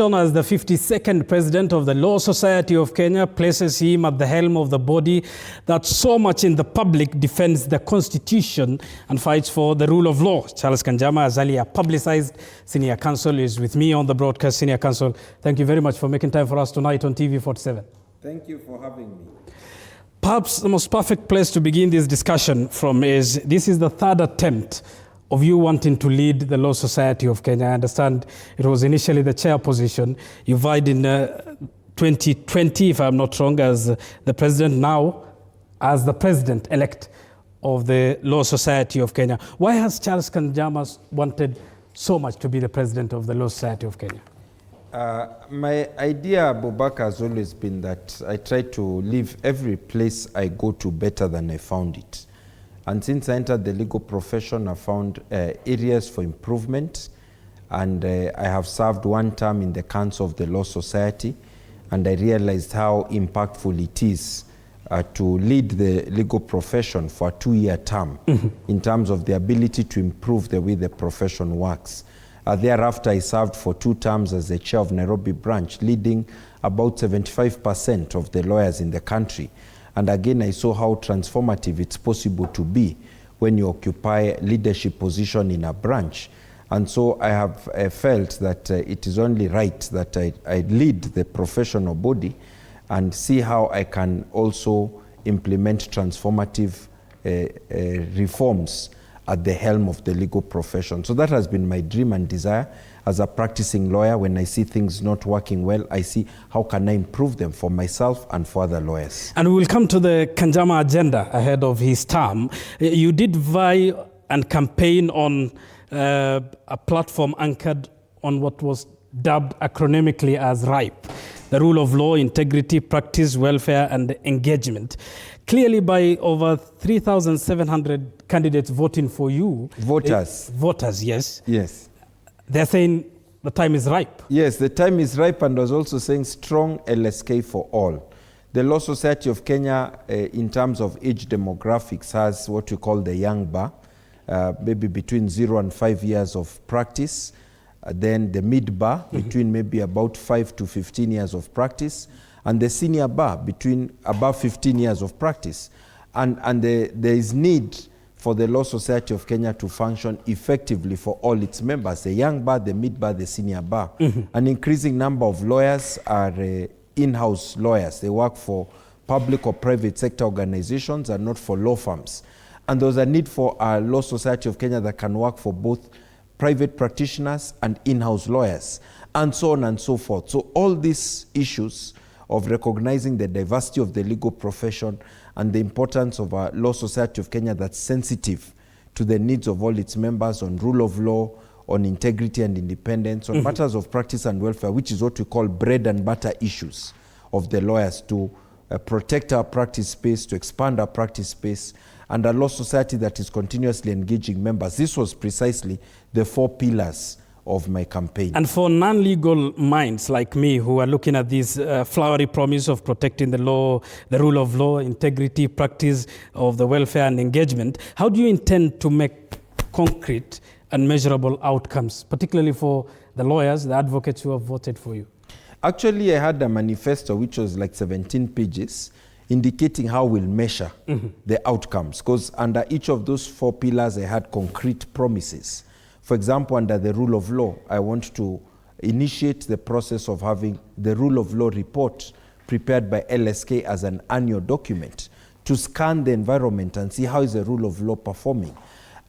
On as the 52nd President of the Law Society of Kenya places him at the helm of the body that so much in the public defends the Constitution and fights for the rule of law. Charles Kanjama, as earlier publicized, Senior Counsel, is with me on the broadcast. Senior Counsel, thank you very much for making time for us tonight on TV47. Thank you for having me. Perhaps the most perfect place to begin this discussion from is, this is the third attempt of you wanting to lead the Law Society of Kenya. I understand it was initially the chair position. You vied in 2020, if I'm not wrong, as the president, now as the president-elect of the Law Society of Kenya. Why has Charles Kanjama wanted so much to be the president of the Law Society of Kenya? My idea, Bobaka, has always been that I try to leave every place I go to better than I found it. And since I entered the legal profession, I found areas for improvement. And I have served one term in the Council of the Law Society. And I realized how impactful it is to lead the legal profession for a 2-year term in terms of the ability to improve the way the profession works. Thereafter, I served for 2 terms as the chair of Nairobi branch, leading about 75% of the lawyers in the country. And again, I saw how transformative it's possible to be when you occupy a leadership position in a branch. And so I have felt that it is only right that I lead the professional body and see how I can also implement transformative reforms at the helm of the legal profession. So that has been my dream and desire. As a practicing lawyer, when I see things not working well, I see how can I improve them for myself and for other lawyers. And we will come to the Kanjama agenda ahead of his term. You did vie and campaign on a platform anchored on what was dubbed acronymically as RIPE, the rule of law, integrity, practice, welfare, and engagement. Clearly, by over 3,700 candidates voting for you. Voters. Voters, yes. Yes. They're saying the time is ripe. Yes, the time is ripe, and I was also saying strong LSK for all. The Law Society of Kenya, in terms of age demographics, has what we call the young bar, maybe between 0 and 5 years of practice. Then the mid bar, between maybe about 5 to 15 years of practice. And the senior bar, between above 15 years of practice. And there is need for the Law Society of Kenya to function effectively for all its members, the young bar, the mid bar, the senior bar. An increasing number of lawyers are in-house lawyers. They work for public or private sector organizations and not for law firms. And there's a need for a Law Society of Kenya that can work for both private practitioners and in-house lawyers, and so on and so forth. So all these issues of recognizing the diversity of the legal profession and the importance of a Law Society of Kenya that's sensitive to the needs of all its members on rule of law, on integrity and independence, on matters of practice and welfare, which is what we call bread and butter issues of the lawyers, to protect our practice space, to expand our practice space, and a law society that is continuously engaging members. This was precisely the 4 pillars of my campaign. And for non-legal minds like me who are looking at this flowery promise of protecting the law, the rule of law, integrity, practice of the welfare and engagement, how do you intend to make concrete and measurable outcomes, particularly for the lawyers, the advocates who have voted for you? Actually, I had a manifesto which was like 17 pages indicating how we'll measure the outcomes, because under each of those 4 pillars I had concrete promises. For example, under the rule of law, I want to initiate the process of having the rule of law report prepared by LSK as an annual document to scan the environment and see how is the rule of law performing.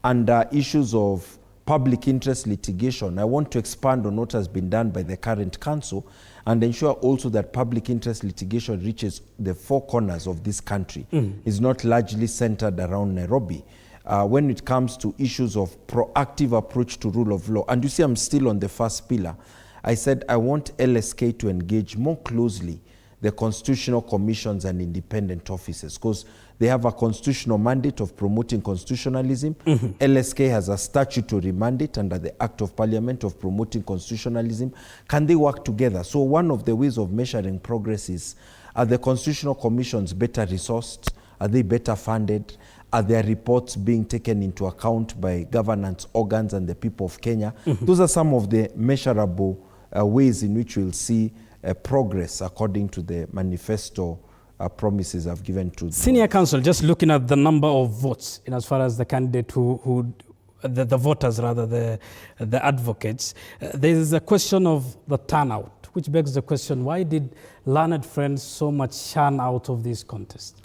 Under issues of public interest litigation, I want to expand on what has been done by the current council and ensure also that public interest litigation reaches the 4 corners of this country. It's not largely centered around Nairobi. When it comes to issues of proactive approach to rule of law, and you see I'm still on the first pillar, I said I want LSK to engage more closely the constitutional commissions and independent offices, because they have a constitutional mandate of promoting constitutionalism. LSK has a statutory mandate under the Act of Parliament of promoting constitutionalism. Can they work together? So one of the ways of measuring progress is, are the constitutional commissions better resourced? Are they better funded? Are their reports being taken into account by governance organs and the people of Kenya? Those are some of the measurable ways in which we'll see progress according to the manifesto promises I've given to Senior Counsel, just looking at the number of votes in as far as the candidate the voters rather, the advocates, there is a question of the turnout, which begs the question, why did Learned Friends so much shun out of this contest?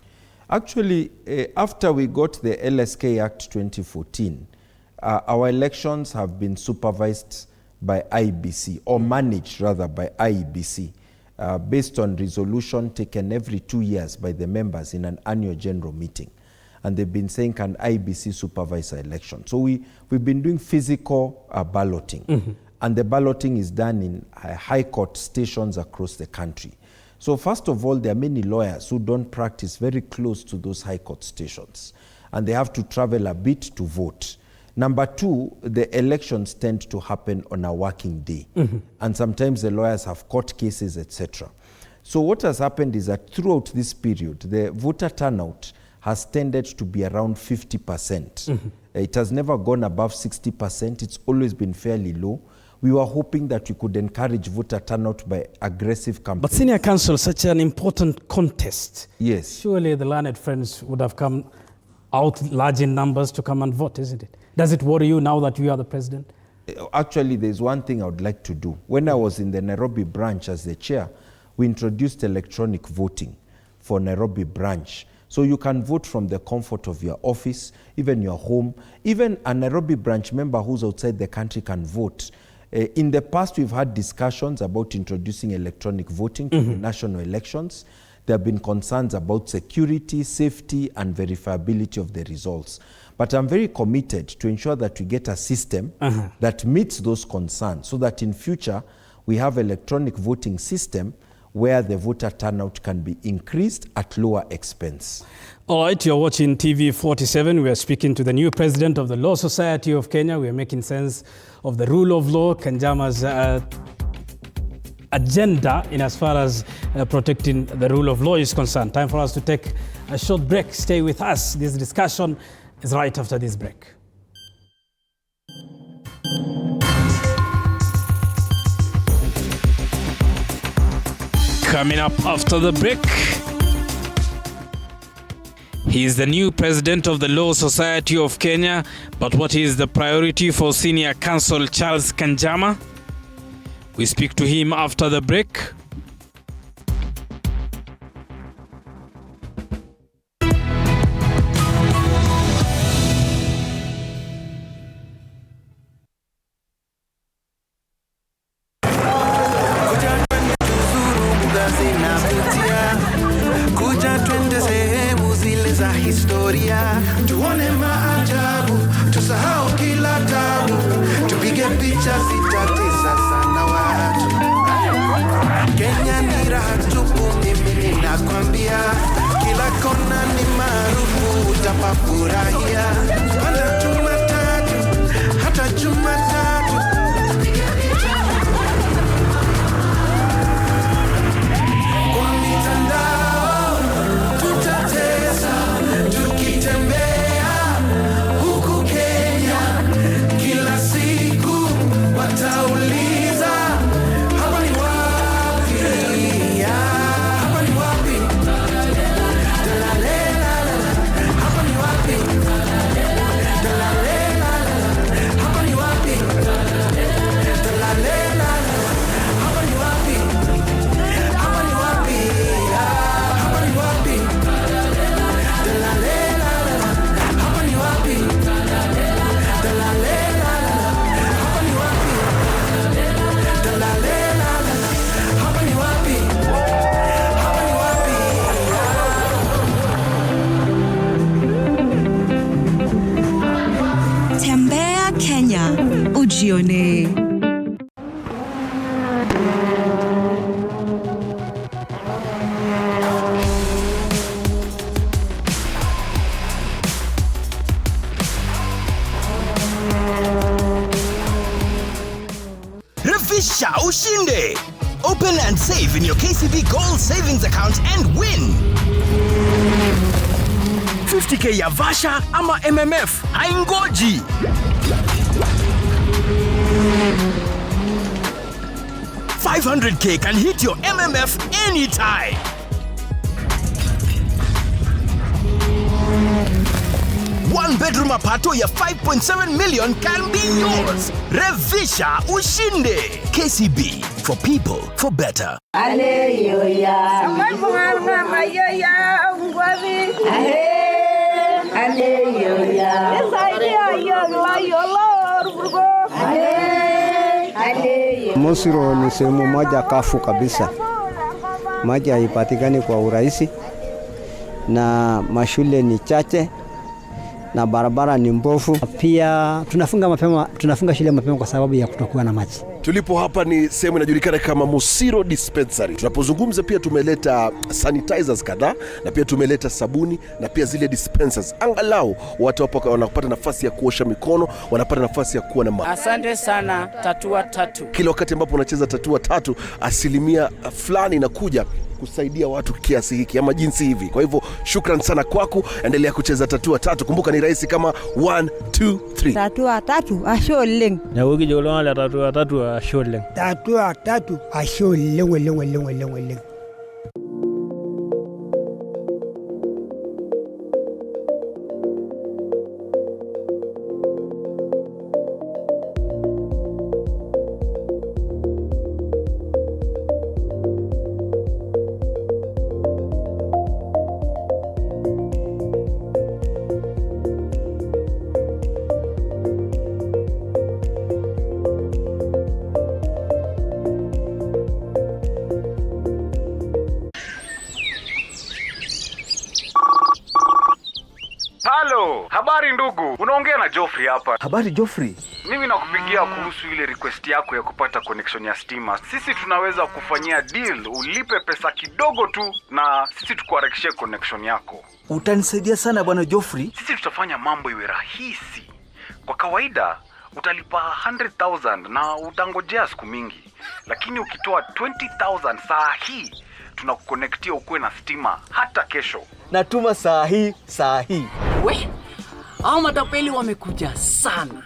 Actually, after we got the LSK Act 2014, our elections have been supervised by IEBC, or managed rather by IEBC, based on resolution taken every 2 years by the members in an annual general meeting. And they've been saying, can IEBC supervise our election? So we've been doing physical balloting. And the balloting is done in high court stations across the country. So first of all, there are many lawyers who don't practice very close to those high court stations. And they have to travel a bit to vote. Number two, the elections tend to happen on a working day. And sometimes the lawyers have court cases, etc. So what has happened is that throughout this period, the voter turnout has tended to be around 50%. It has never gone above 60%. It's always been fairly low. We were hoping that we could encourage voter turnout by aggressive campaigns. But Senior Counsel, such an important contest. Yes. Surely the Learned Friends would have come out large in numbers to come and vote, isn't it? Does it worry you now that you are the president? Actually, there's one thing I would like to do. When I was in the Nairobi branch as the chair, we introduced electronic voting for Nairobi branch. So you can vote from the comfort of your office, even your home. Even a Nairobi branch member who's outside the country can vote. In the past, we've had discussions about introducing electronic voting to the national elections. There have been concerns about security, safety, and verifiability of the results. But I'm very committed to ensure that we get a system that meets those concerns, so that in future, we have electronic voting system where the voter turnout can be increased at lower expense. All right, you're watching TV 47. We are speaking to the new president of the Law Society of Kenya. We are making sense of the rule of law, Kanjama's agenda in as far as protecting the rule of law is concerned. Time for us to take a short break. Stay with us. This discussion is right after this break. Coming up after the break, he is the new president of the Law Society of Kenya, but what is the priority for Senior Counsel Charles Kanjama? We speak to him after the break. Tuone maajabu, tusahau kila tabu, tupige picha zitatesa sana watu. Kenya ni raha tupu, mimi ninakwambia, kila kona ni maarufu, utapafurahia. Panda Jumatatu, hata Jumatatu. Kwa mitandao, tutatesa, tukitembea huku Kenya, kila siku watauliza, hapa ni wapi? Hapa ni wapi? Dalalela, hapa ni wapi? Dalalela, hapa ni wapi? Dalalela, hapa ni wapi? Hapa ni wapi? Hapa ni wapi? Dalalela, hapa ni wapi? Dalalela, hapa ni wapi? Dalalela, hapa ni wapi? Hapa ni wapi? Tembea Kenya, ujione. Refisha ushinde. Open and save in your KCB Gold Savings account and win. 50k ya Vasha ama MMF haingoji. 500K can hit your MMF anytime. One bedroom apato ya 5.7 million can be yours. Revisha ushinde. KCB, for people, for better. Mosiro ni sehemu moja kafu kabisa. Maji haipatikani kwa urahisi na mashule ni chache na barabara ni mbovu. Pia tunafunga shule mapema kwa sababu ya kutokuwa na maji. Tulipo hapa ni sehemu inajulikana kama Musiro Dispensary. Tunapozungumza pia tumeleta sanitizers kadhaa na pia tumeleta sabuni na pia zile dispensers. Angalau watu hapo wanapata nafasi ya kuosha mikono, wanapata nafasi ya kuwa na maji. Asante sana Tatua Tatu. Kila wakati ambapo unacheza Tatua Tatu, asilimia fulani inakuja kusaidia watu kiasi hiki ama jinsi hivi. Kwa hivyo shukran sana kwako, endelea kucheza Tatua Tatu. Kumbuka ni rahisi kama 1 2 3. Tatua Tatu asholeng. Na wiki jolong la Tatua Tatu asholeng. Tatua Tatu asholeng. Halo, habari ndugu. Unaongea na Joffrey hapa. Habari Joffrey. Mimi nakupigia kuhusu ile request yako ya kupata connection ya stima. Sisi tunaweza kufanyia deal, ulipe pesa kidogo tu na sisi tukuharakishie connection yako. Utanisaidia sana bwana Joffrey. Sisi tutafanya mambo iwe rahisi. Kwa kawaida utalipa 100,000 na utangojea siku mingi. Lakini ukitoa 20,000 saa hii, tunakuconnectia ukuwe na stima hata kesho. Natuma saa hii. We, hao matapeli wamekuja sana.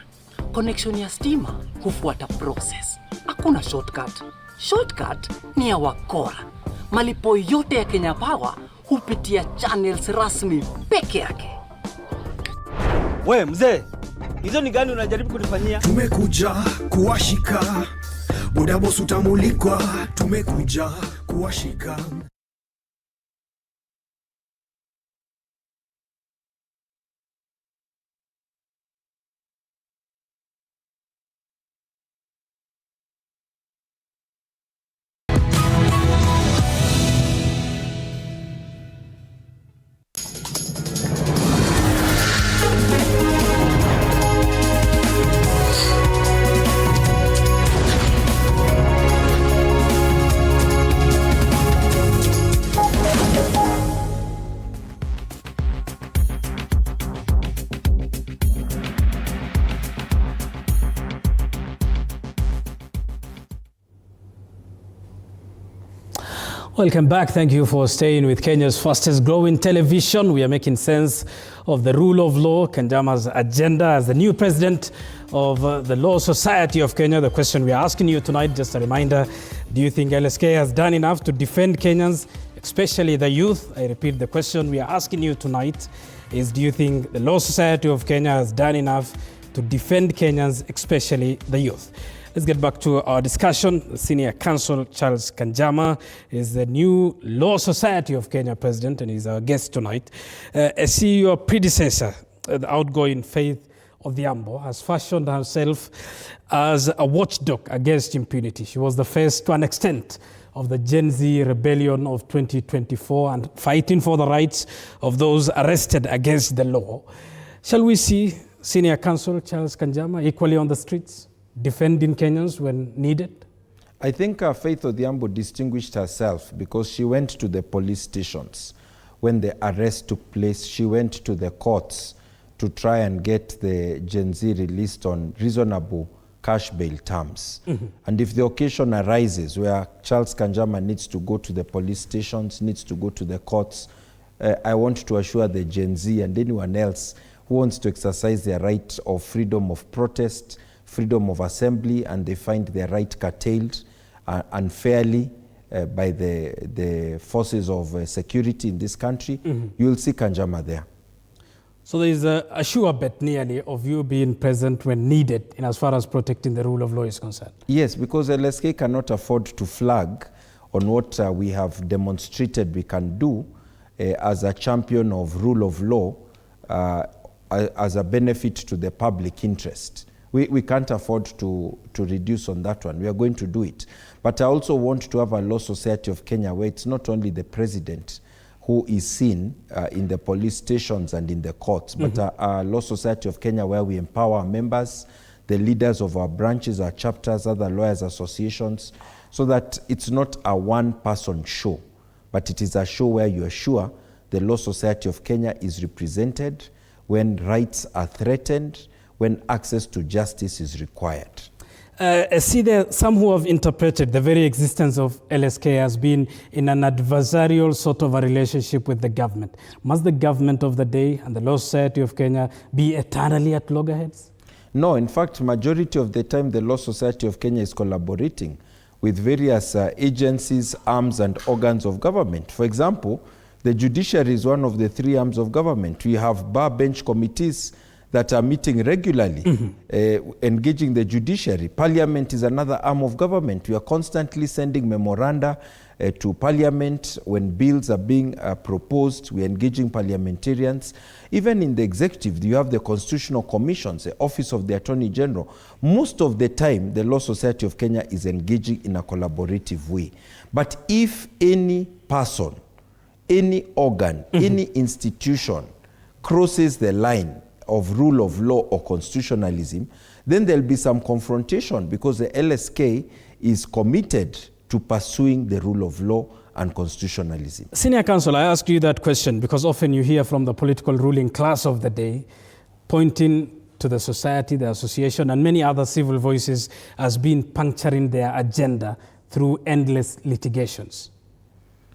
Connection ya stima hufuata process. Hakuna shortcut. Shortcut ni ya wakora. Malipo yote ya Kenya Power hupitia channels rasmi peke yake. We mzee, hizo ni gani unajaribu kunifanyia? Tumekuja kuwashika, boda boss utamulikwa. Tumekuja kuwashika. Welcome back. Thank you for staying with Kenya's fastest growing television. We are making sense of the rule of law, Kanjama's agenda as the new president of the Law Society of Kenya. The question we are asking you tonight, just a reminder, do you think LSK has done enough to defend Kenyans, especially the youth? I repeat, the question we are asking you tonight is, do you think the Law Society of Kenya has done enough to defend Kenyans, especially the youth? Let's get back to our discussion. Senior Counsel Charles Kanjama is the new Law Society of Kenya president and is our guest tonight. I see your predecessor, the outgoing Faith Odhiambo, has fashioned herself as a watchdog against impunity. She was the first to an extent of the Gen Z rebellion of 2024 and fighting for the rights of those arrested against the law. Shall we see Senior Counsel Charles Kanjama equally on the streets, defending Kenyans when needed? I think Faith Odhiambo distinguished herself because she went to the police stations. When the arrest took place, she went to the courts to try and get the Gen Z released on reasonable cash bail terms. Mm-hmm. And if the occasion arises where Charles Kanjama needs to go to the police stations, needs to go to the courts, I want to assure the Gen Z and anyone else who wants to exercise their right of freedom of protest, freedom of assembly, and they find their right curtailed, unfairly by the forces of security in this country, you will see Kanjama there. So there is a sure bet nearly of you being present when needed in as far as protecting the rule of law is concerned. Yes, because LSK cannot afford to flag on what we have demonstrated we can do as a champion of rule of law as a benefit to the public interest. We can't afford to reduce on that one. We are going to do it. But I also want to have a law society of Kenya where it's not only the president who is seen in the police stations and in the courts, but a law society of Kenya where we empower our members, the leaders of our branches, our chapters, other lawyers associations, so that it's not a one-person show, but it is a show where you are sure the Law Society of Kenya is represented when rights are threatened, when access to justice is required. I see there some who have interpreted the very existence of LSK as being in an adversarial sort of a relationship with the government. Must the government of the day and the Law Society of Kenya be eternally at loggerheads? No, in fact, majority of the time the Law Society of Kenya is collaborating with various agencies, arms and organs of government. For example, the judiciary is one of the 3 arms of government. We have bar bench committees that are meeting regularly, engaging the judiciary. Parliament is another arm of government. We are constantly sending memoranda to Parliament when bills are being proposed. We are engaging parliamentarians. Even in the executive, you have the constitutional commissions, the Office of the Attorney General. Most of the time, the Law Society of Kenya is engaging in a collaborative way. But if any person, any organ, any institution crosses the line of rule of law or constitutionalism, then there'll be some confrontation because the LSK is committed to pursuing the rule of law and constitutionalism. Senior Counsel, I ask you that question because often you hear from the political ruling class of the day pointing to the society, the association, and many other civil voices as being puncturing their agenda through endless litigations.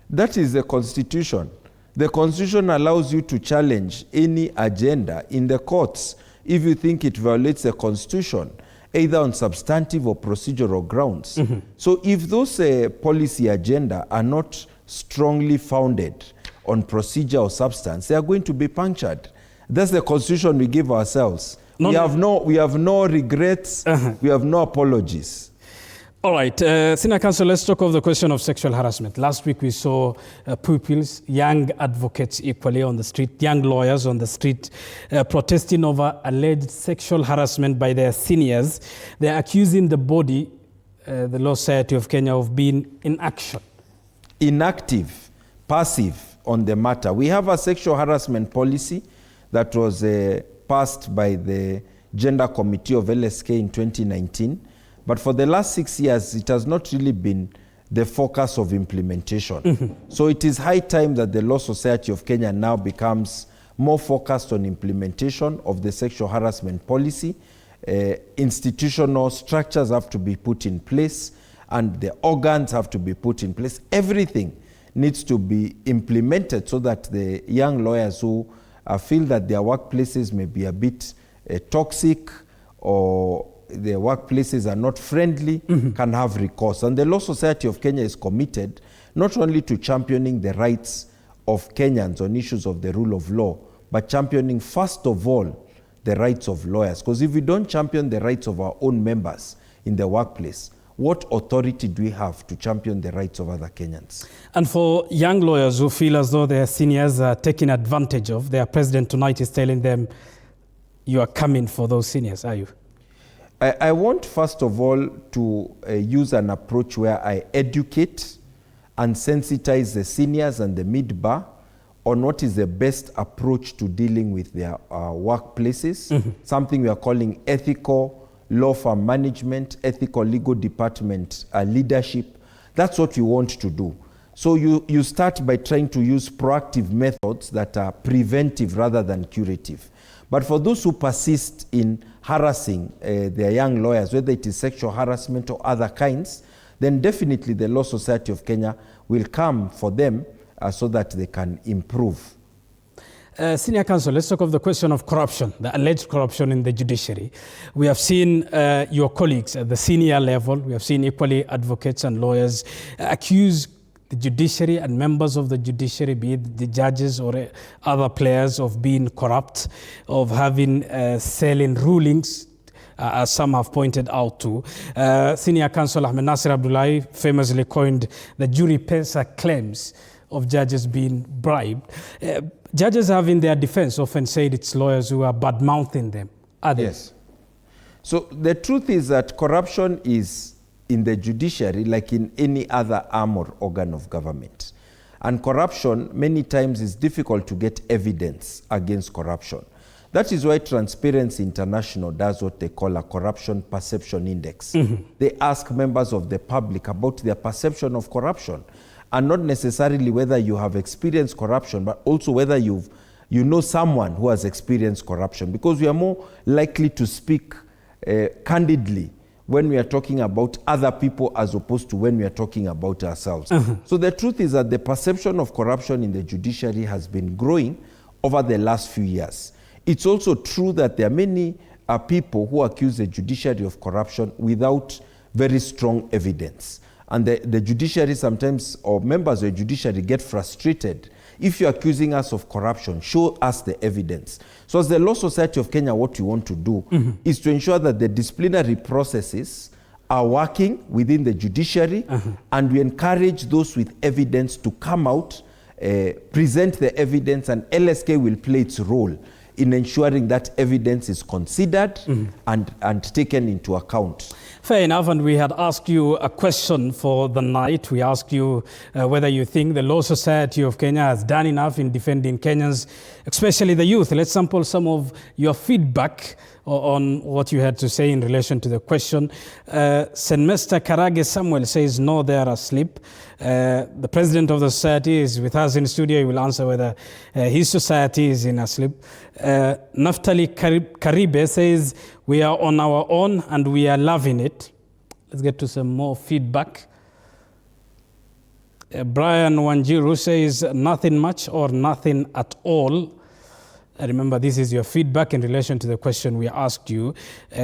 That is the Constitution. The Constitution allows you to challenge any agenda in the courts if you think it violates the Constitution, either on substantive or procedural grounds. So if those policy agenda are not strongly founded on procedure or substance, they are going to be punctured. That's the Constitution we give ourselves. We have no regrets, we have no apologies. All right, Senior Counsel, let's talk of the question of sexual harassment. Last week we saw pupils, young advocates equally on the street, young lawyers on the street protesting over alleged sexual harassment by their seniors. They're accusing the body, the Law Society of Kenya, of being inaction. Inactive, passive on the matter. We have a sexual harassment policy that was passed by the Gender Committee of LSK in 2019. But for the last 6 years, it has not really been the focus of implementation. So it is high time that the Law Society of Kenya now becomes more focused on implementation of the sexual harassment policy. Institutional structures have to be put in place and the organs have to be put in place. Everything needs to be implemented so that the young lawyers who feel that their workplaces may be a bit toxic or their workplaces are not friendly, can have recourse. And the Law Society of Kenya is committed not only to championing the rights of Kenyans on issues of the rule of law, but championing first of all the rights of lawyers. Because if we don't champion the rights of our own members in the workplace, what authority do we have to champion the rights of other Kenyans? And for young lawyers who feel as though their seniors are taken advantage of, their president tonight is telling them, you are coming for those seniors, are you? I want, first of all, to use an approach where I educate and sensitize the seniors and the mid-bar on what is the best approach to dealing with their workplaces, something we are calling ethical law firm management, ethical legal department leadership. That's what we want to do. So you start by trying to use proactive methods that are preventive rather than curative. But for those who persist in harassing their young lawyers, whether it is sexual harassment or other kinds, then definitely the Law Society of Kenya will come for them so that they can improve. Senior Counsel, let's talk of the question of corruption, the alleged corruption in the judiciary. We have seen your colleagues at the senior level, we have seen equally advocates and lawyers accuse the judiciary and members of the judiciary, be it the judges or other players, of being corrupt, of having selling rulings, as some have pointed out to. Senior Counsel Ahmed Nasir Abdullahi famously coined the jury pesa claims of judges being bribed. Judges have in their defense often said it's lawyers who are bad-mouthing them. Are they? Yes. So the truth is that corruption is in the judiciary like in any other arm or organ of government. And corruption many times is difficult to get evidence against corruption. That is why Transparency International does what they call a corruption perception index. They ask members of the public about their perception of corruption, and not necessarily whether you have experienced corruption, but also whether you know someone who has experienced corruption, because we are more likely to speak candidly when we are talking about other people as opposed to when we are talking about ourselves. So the truth is that the perception of corruption in the judiciary has been growing over the last few years. It's also true that there are many people who accuse the judiciary of corruption without very strong evidence. And the judiciary sometimes, or members of the judiciary, get frustrated. If you're accusing us of corruption, show us the evidence. So as the Law Society of Kenya, what we want to do is to ensure that the disciplinary processes are working within the judiciary, and we encourage those with evidence to come out, present the evidence, and LSK will play its role in ensuring that evidence is considered and taken into account. Fair enough, and we had asked you a question for the night. We asked you whether you think the Law Society of Kenya has done enough in defending Kenyans, especially the youth. Let's sample some of your feedback on what you had to say in relation to the question. Semester Karage Samuel says, no, they are asleep. The president of the society is with us in studio. He will answer whether his society is in asleep. Naftali Karibe says, we are on our own and we are loving it. Let's get to some more feedback. Brian Wanjiru says, nothing much or nothing at all. Remember, this is your feedback in relation to the question we asked you.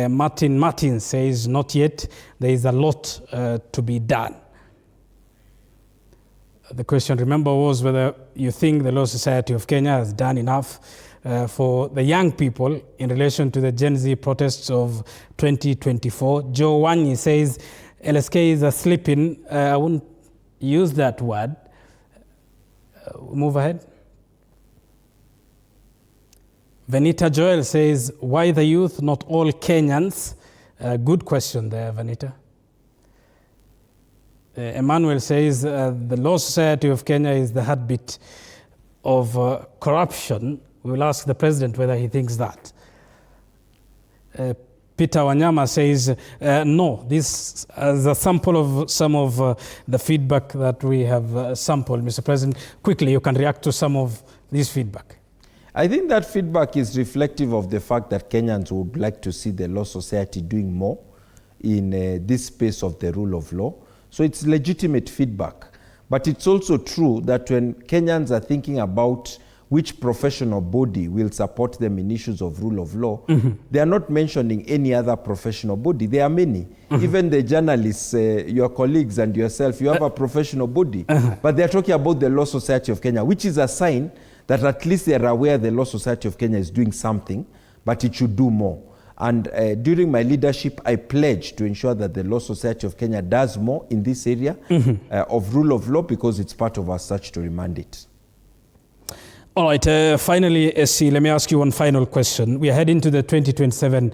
Martin says, not yet. There is a lot to be done. The question, remember, was whether you think the Law Society of Kenya has done enough for the young people in relation to the Gen Z protests of 2024. Joe Wanyi says, LSK is sleeping. I wouldn't use that word. Move ahead. Vanita Joel says, why the youth, not all Kenyans? Good question there, Vanita. Emmanuel says, the Law Society of Kenya is the heartbeat of corruption. We will ask the president whether he thinks that. Peter Wanyama says, no, this is a sample of some of the feedback that we have sampled. Mr. President, quickly, you can react to some of this feedback. I think that feedback is reflective of the fact that Kenyans would like to see the Law Society doing more in this space of the rule of law. So it's legitimate feedback. But it's also true that when Kenyans are thinking about which professional body will support them in issues of rule of law, they are not mentioning any other professional body. There are many. Even the journalists, your colleagues and yourself, you have a professional body. But they are talking about the Law Society of Kenya, which is a sign that at least they are aware the Law Society of Kenya is doing something, but it should do more. And during my leadership, I pledged to ensure that the Law Society of Kenya does more in this area of rule of law, because it's part of our statutory mandate. All right, finally, SC, let me ask you one final question. We are heading to the 2027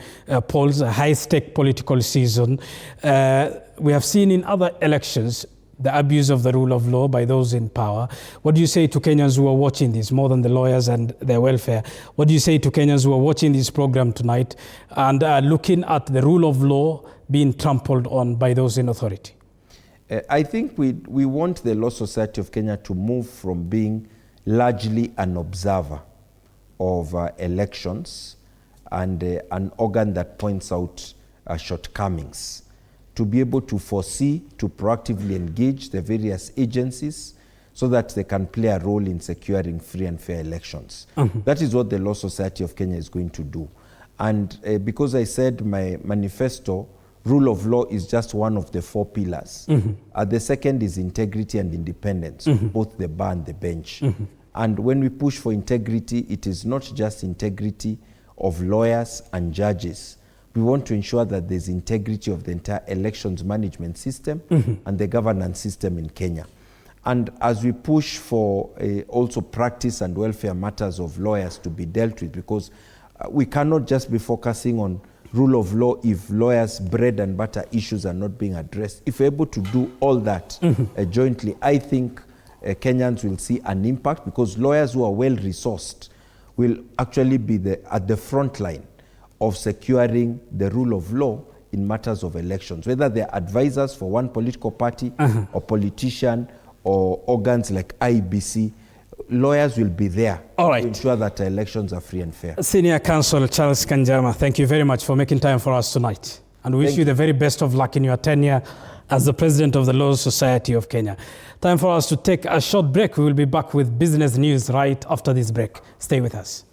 polls, a high-stake political season. We have seen in other elections the abuse of the rule of law by those in power. What do you say to Kenyans who are watching this, more than the lawyers and their welfare? What do you say to Kenyans who are watching this program tonight and are looking at the rule of law being trampled on by those in authority? I think we want the Law Society of Kenya to move from being largely an observer of elections and an organ that points out shortcomings, to be able to foresee, to proactively engage the various agencies so that they can play a role in securing free and fair elections. That is what the Law Society of Kenya is going to do. And because I said my manifesto, rule of law is just one of the 4 pillars. The second is integrity and independence, both the bar and the bench. And when we push for integrity, it is not just integrity of lawyers and judges. We want to ensure that there's integrity of the entire elections management system and the governance system in Kenya. And as we push for also practice and welfare matters of lawyers to be dealt with, because we cannot just be focusing on rule of law if lawyers' bread and butter issues are not being addressed. If we're able to do all that jointly, I think Kenyans will see an impact, because lawyers who are well-resourced will actually be at the front line of securing the rule of law in matters of elections, whether they're advisors for one political party or politician or organs like IBC. Lawyers will be there to ensure that elections are free and fair. Senior Counsel Charles Kanjama, thank you very much for making time for us tonight. And we wish you the very best of luck in your tenure as the President of the Law Society of Kenya. Time for us to take a short break. We will be back with business news right after this break. Stay with us.